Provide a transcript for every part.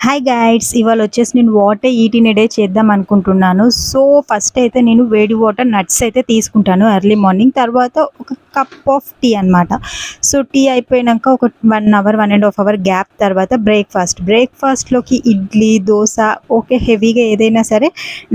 Hi guides, ఇవాళ వచ్చేసి నేను water eat in a day చేద్దాం అనుకుంటున్నాను. సో ఫస్ట్ అయితే నేను వేడి వాటర్ నట్స్ అయితే తీసుకుంటాను ఎర్లీ మార్నింగ్. తర్వాత ఒక కప్ ఆఫ్ టీ అనమాట. సో టీ అయిపోయాక ఒక 1 అవర్ 1.5 అవర్ గ్యాప్ తర్వాత బ్రేక్ఫాస్ట్లోకి ఇడ్లీ, దోశ, ఓకే హెవీగా ఏదైనా సరే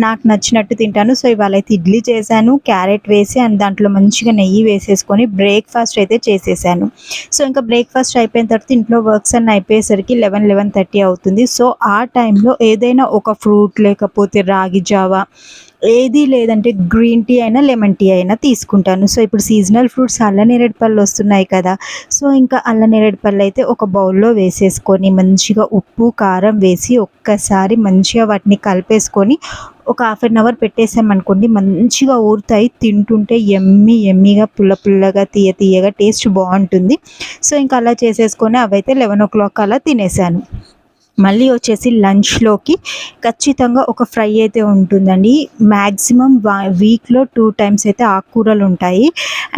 నాకు నచ్చినట్టు తింటాను. సో ఇవాళ అయితే ఇడ్లీ చేశాను, క్యారెట్ వేసి అండ్ దాంట్లో మంచిగా నెయ్యి వేసేసుకొని బ్రేక్ఫాస్ట్ అయితే చేసేసాను. సో ఇంకా బ్రేక్ఫాస్ట్ అయిపోయిన తర్వాత ఇంట్లో వర్క్స్ అన్నీ అయిపోయేసరికి 11-11:30 అవుతుంది. సో ఆ టైంలో ఏదైనా ఒక ఫ్రూట్ లేకపోతే రాగి జావా, ఏది లేదంటే గ్రీన్ టీ అయినా లెమన్ టీ అయినా తీసుకుంటాను. సో ఇప్పుడు సీజనల్ ఫ్రూట్స్ అల్లనేరేడు పళ్ళు వస్తున్నాయి కదా. సో ఇంకా అల్లనేరేడు పళ్ళు అయితే ఒక బౌల్లో వేసేసుకొని మంచిగా ఉప్పు కారం వేసి ఒక్కసారి మంచిగా వాటిని కలిపేసుకొని ఒక హాఫ్ అన్ అవర్ పెట్టేసామనుకోండి, మంచిగా ఊరుతాయి. తింటుంటే ఎమ్మీగా పుల్ల పుల్లగా తీయగా టేస్ట్ బాగుంటుంది. సో ఇంకా అలా చేసేసుకొని అవైతే 11 అలా తినేసాను. మళ్ళీ వచ్చేసి లంచ్లోకి ఖచ్చితంగా ఒక ఫ్రై అయితే ఉంటుందండి. మ్యాక్సిమం వీక్లో 2 టైమ్స్ అయితే ఆకుకూరలు ఉంటాయి.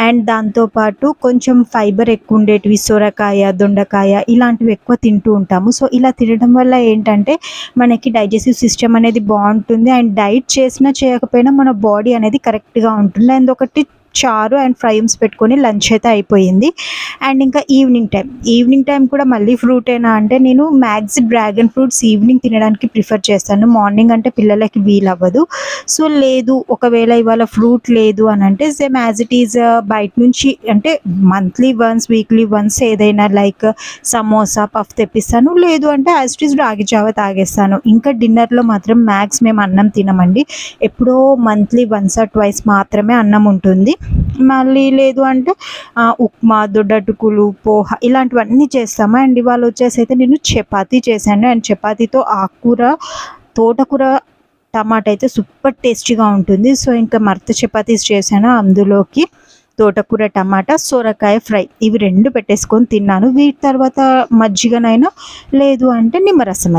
అండ్ దాంతోపాటు కొంచెం ఫైబర్ ఎక్కువ ఉండేటివి సొరకాయ, దొండకాయ ఇలాంటివి ఎక్కువ తింటూ ఉంటాము. సో ఇలా తినడం వల్ల ఏంటంటే మనకి డైజెస్టివ్ సిస్టమ్ అనేది బాగుంటుంది. అండ్ డైట్ చేసినా చేయకపోయినా మన బాడీ అనేది కరెక్ట్గా ఉంటుంది. అండ్ ఒకటి చారు అండ్ ఫ్రైమ్స్ పెట్టుకొని లంచ్ అయితే అయిపోయింది. అండ్ ఇంకా ఈవినింగ్ టైం కూడా మళ్ళీ ఫ్రూటేనా అంటే నేను డ్రాగన్ ఫ్రూట్స్ ఈవినింగ్ తినడానికి ప్రిఫర్ చేస్తాను. మార్నింగ్ అంటే పిల్లలకి వీలవ్వదు. సో లేదు, ఒకవేళ ఇవాళ ఫ్రూట్ లేదు అని అంటే సేమ్ యాజ్ ఇట్ ఈజ్ బయట నుంచి అంటే మంత్లీ వన్స్, వీక్లీ వన్స్ ఏదైనా లైక్ సమోసా, పఫ్ తెప్పిస్తాను. లేదు అంటే యాజ్ ఇట్ ఈజ్ రాగి జావ తాగేస్తాను. ఇంకా డిన్నర్లో మాత్రం మేము అన్నం తినమండి. ఎప్పుడో మంత్లీ వన్స్ ఆర్ ట్వైస్ మాత్రమే అన్నం ఉంటుంది. మళ్ళీ లేదు అంటే ఉప్మా, దొడ్డటుకులు, పోహ ఇలాంటివన్నీ చేస్తాము. అండ్ ఇవాళ వచ్చేసి అయితే నేను చపాతీ చేశాను. అండ్ చపాతీతో ఆకుకూర, తోటకూర, టమాటా అయితే సూపర్ టేస్టీగా ఉంటుంది. సో ఇంకా మర్త చపాతీస్ చేశాను. అందులోకి తోటకూర, టమాటా, సొరకాయ ఫ్రై ఇవి 2 పెట్టేసుకొని తిన్నాను. వీటి తర్వాత మజ్జిగనైనా లేదు అంటే నిమ్మరసమైన.